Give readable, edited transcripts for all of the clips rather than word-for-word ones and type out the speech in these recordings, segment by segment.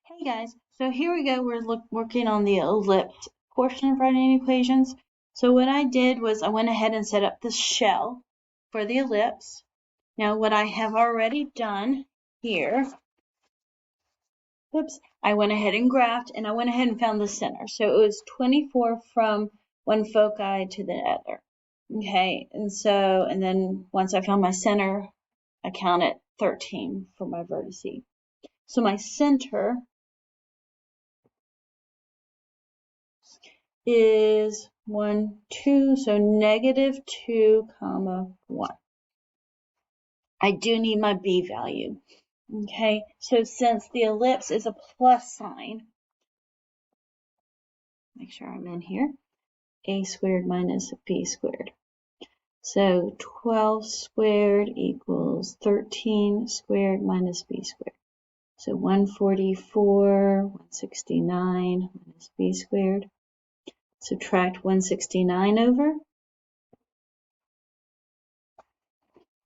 Hey guys, so here we go. We're working on the ellipse portion of writing equations. So what I did was I went ahead and set up the shell for the ellipse. Now what I have already done here, I went ahead and graphed and I went ahead and found the center. So it was 24 from one foci to the other. Okay, and then once I found my center, I counted 13 for my vertices. So my center is 1, 2, so negative 2, comma 1. I do need my b value. Okay, so since the ellipse is a plus sign, make sure I'm in here, a squared minus b squared. So 12 squared equals 13 squared minus b squared. So 144, 169 minus b squared. Subtract 169 over.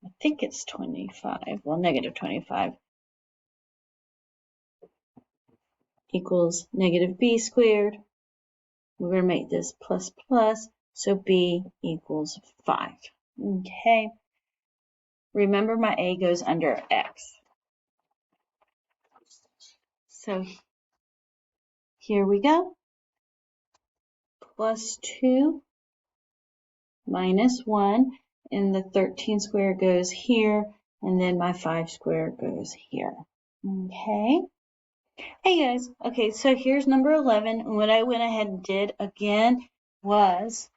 I think it's 25, well, negative 25 equals negative b squared. We're going to make this plus plus, so b equals 5. Okay. Remember my a goes under x. So here we go. Plus 2 minus 1, and the 13 squared goes here, and then my 5 squared goes here. Okay. Hey guys, okay, so here's number 11, and what I went ahead and did again was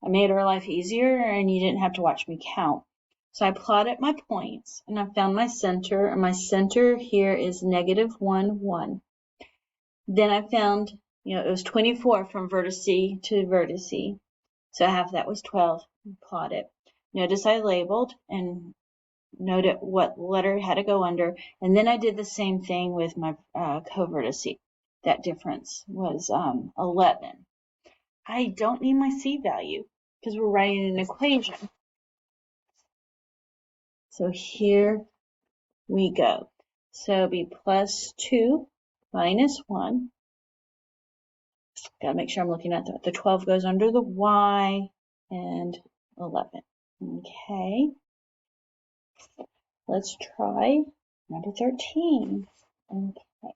I made our life easier and you didn't have to watch me count. So I plotted my points and I found my center, and my center here is negative 1, 1. Then I found, it was 24 from vertice to vertice. So half that was 12, plot it. Notice I labeled and noted what letter had to go under, and then I did the same thing with my covertice. That difference was 11. I don't need my c value because we're writing an equation. So here we go. So it'll be plus 2 minus 1. Got to make sure I'm looking at the 12 goes under the y, and 11. Okay. Let's try number 13. Okay.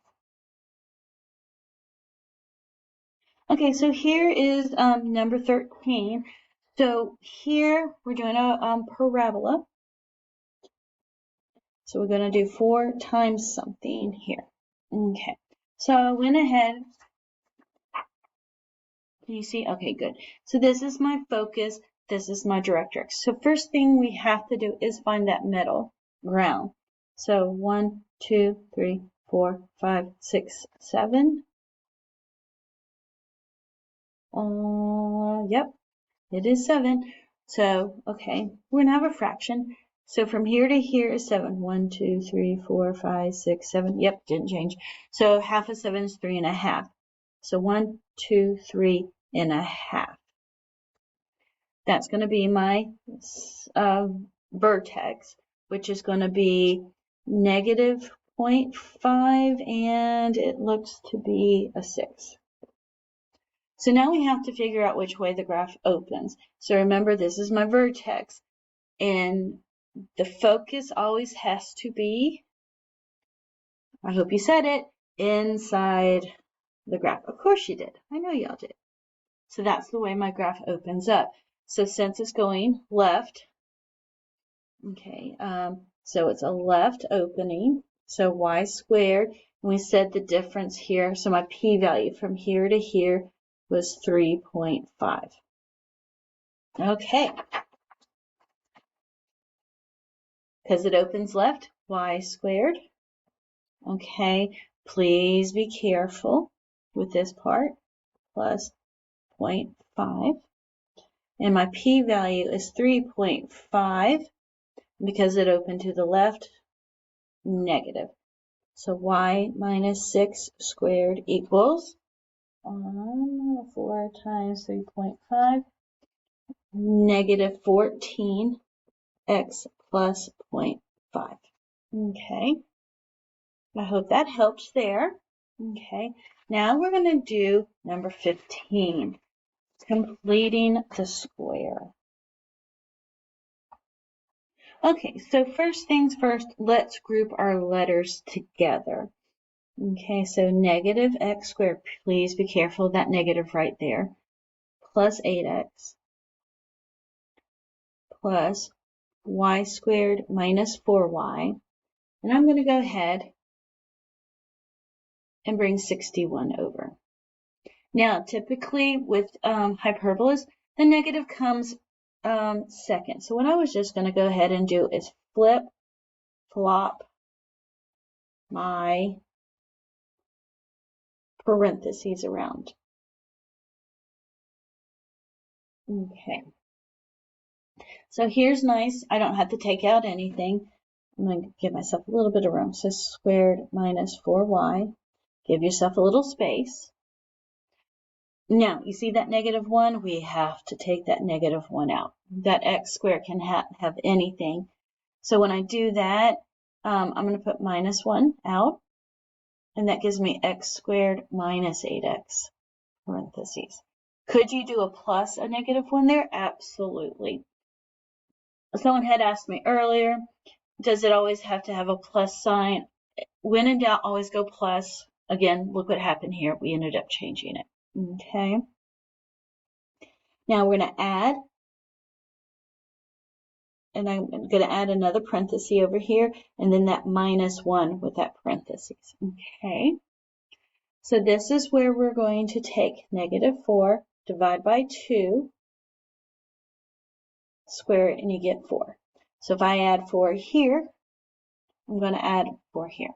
Okay, so here is number 13. So here we're doing a parabola. So we're going to do 4 times something here. Okay, so I went ahead. Can you see? Okay, good. So this is my focus. This is my directrix. So first thing we have to do is find that middle ground. So 1, 2, 3, 4, 5, 6, 7. Yep, it is 7. So, okay, we're going to have a fraction. So from here to here is 7. 1, 2, 3, 4, 5, 6, 7. Yep, didn't change. So half of 7 is 3.5. So 1, 2, 3.5. That's going to be my vertex, which is going to be negative 0.5, and it looks to be a 6. So now we have to figure out which way the graph opens. So remember, this is my vertex, and the focus always has to be, I hope you said it, inside the graph. Of course you did. I know y'all did. So that's the way my graph opens up. So since it's going left, okay, so it's a left opening, so y squared, and we said the difference here, so my p-value from here to here was 3.5. Okay. Because it opens left, y squared. Okay, please be careful with this part, plus 0.5. And my p-value is 3.5. Because it opened to the left, negative. So y minus 6 squared equals 4 times 3.5, negative 14x plus 0.5. Okay. I hope that helps there. Okay, now we're going to do number 15, completing the square. Okay, so first things first, let's group our letters together. Okay, so negative x squared, please be careful of that negative right there, plus 8x plus y squared minus 4y. And I'm going to go ahead and bring 61 over. Now, typically with hyperbolas, the negative comes second. So what I was just going to go ahead and do is flop my parentheses around. Okay. So here's nice. I don't have to take out anything. I'm going to give myself a little bit of room. So squared minus 4y. Give yourself a little space. Now, you see that negative 1? We have to take that negative 1 out. That x squared can have anything. So when I do that, I'm going to put minus 1 out. And that gives me x squared minus 8x, parentheses. Could you do a plus a negative 1 there? Absolutely. Someone had asked me earlier, does it always have to have a plus sign? When in doubt, always go plus. Again, look what happened here. We ended up changing it. Okay. Now we're going to add, and I'm going to add another parenthesis over here, and then that minus 1 with that parenthesis. Okay. So this is where we're going to take negative 4, divide by 2, square it, and you get 4. So if I add 4 here, I'm going to add 4 here.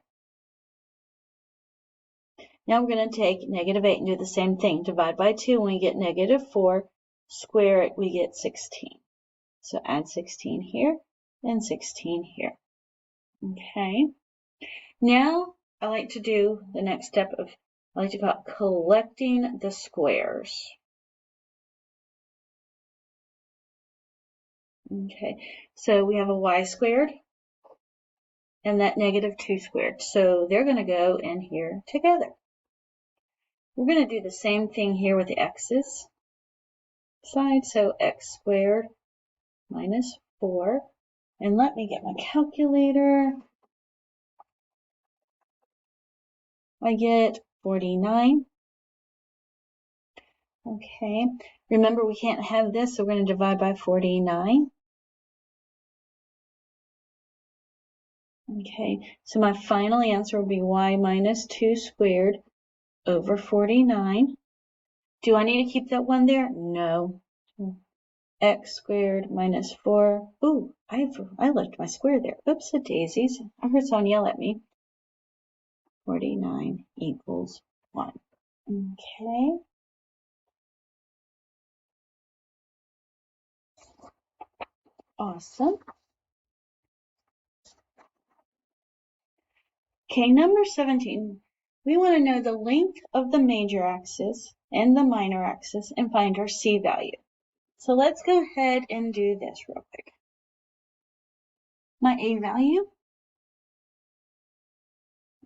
Now we're going to take negative 8 and do the same thing. Divide by 2, and we get negative 4. Square it, we get 16. So add 16 here and 16 here. Okay. Now I like to do the next step of, I like to call it collecting the squares. Okay, so we have a y squared and that negative 2 squared. So they're going to go in here together. We're going to do the same thing here with the x's side. So x squared minus 4. And let me get my calculator. I get 49. Okay, remember we can't have this, so we're going to divide by 49. Okay, so my final answer will be y minus 2 squared over 49. Do I need to keep that 1 there? No. X squared minus 4. Ooh, I left my square there. Oops, a daisies. I heard someone yell at me. 49 equals 1. Okay. Awesome. Okay, number 17. We want to know the length of the major axis and the minor axis and find our C value. So let's go ahead and do this real quick. My A value,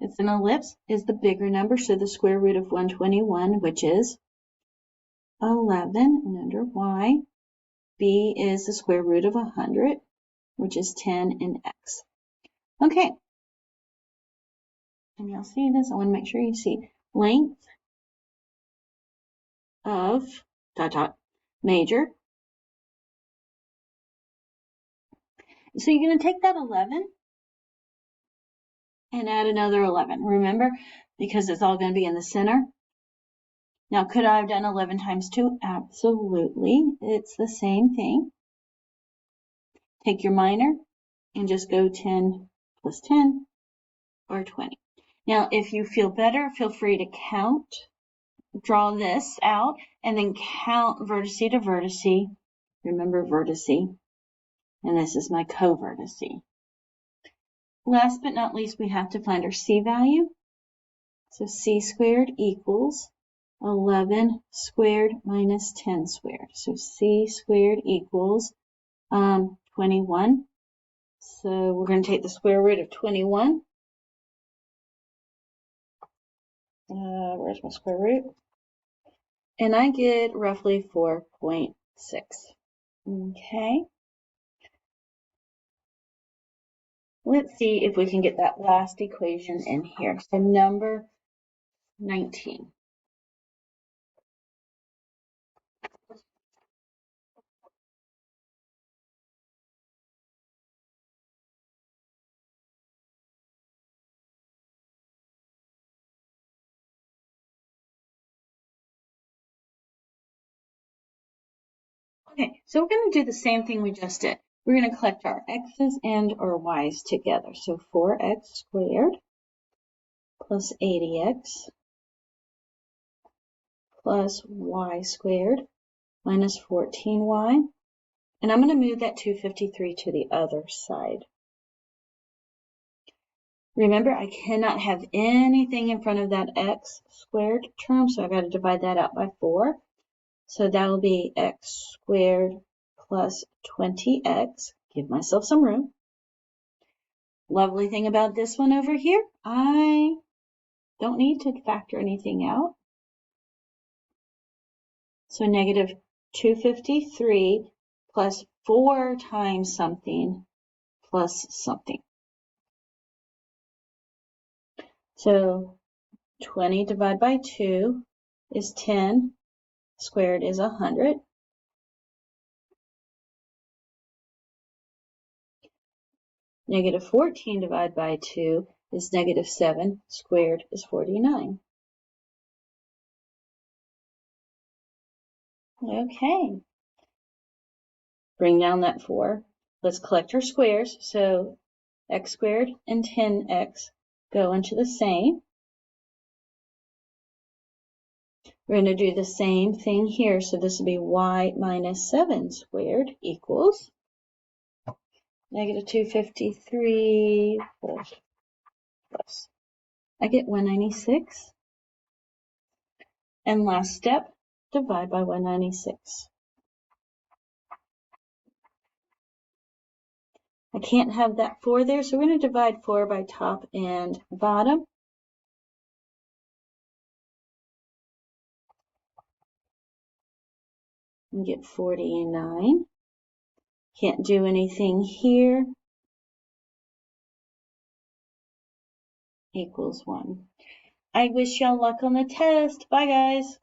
it's an ellipse, is the bigger number, so the square root of 121, which is 11, and under Y. B is the square root of 100, which is 10 in X. Okay. Can y'all see this? I want to make sure you see. Length of major. So you're going to take that 11 and add another 11. Remember, because it's all going to be in the center. Now, could I have done 11 times 2? Absolutely. It's the same thing. Take your minor and just go 10 plus 10 or 20. Now, if you feel better, feel free to count. Draw this out and then count vertex to vertex. Remember vertex. And this is my co-vertex. Last but not least, we have to find our C value. So C squared equals 11 squared minus 10 squared. So C squared equals 21. So we're going to take the square root of 21 where's my square root? And I get roughly 4.6. Okay. Let's see if we can get that last equation in here. So number 19. Okay, so we're going to do the same thing we just did. We're going to collect our x's and our y's together. So 4x squared plus 80x plus y squared minus 14y. And I'm going to move that 253 to the other side. Remember, I cannot have anything in front of that x squared term, so I've got to divide that out by 4. So that will be x squared plus 20x. Give myself some room. Lovely thing about this one over here, I don't need to factor anything out. So negative 253 plus 4 times something plus something. So 20 divided by 2 is 10, squared is 100. Negative 14 divided by 2 is negative 7, squared is 49. Okay. Bring down that 4. Let's collect our squares. So x squared and 10x go into the same. We're going to do the same thing here. So this will be y minus 7 squared equals negative 253 plus. I get 196. And last step, divide by 196. I can't have that 4 there, so we're going to divide 4 by top and bottom. And get 49. Can't do anything here. Equals 1. I wish y'all luck on the test. Bye, guys.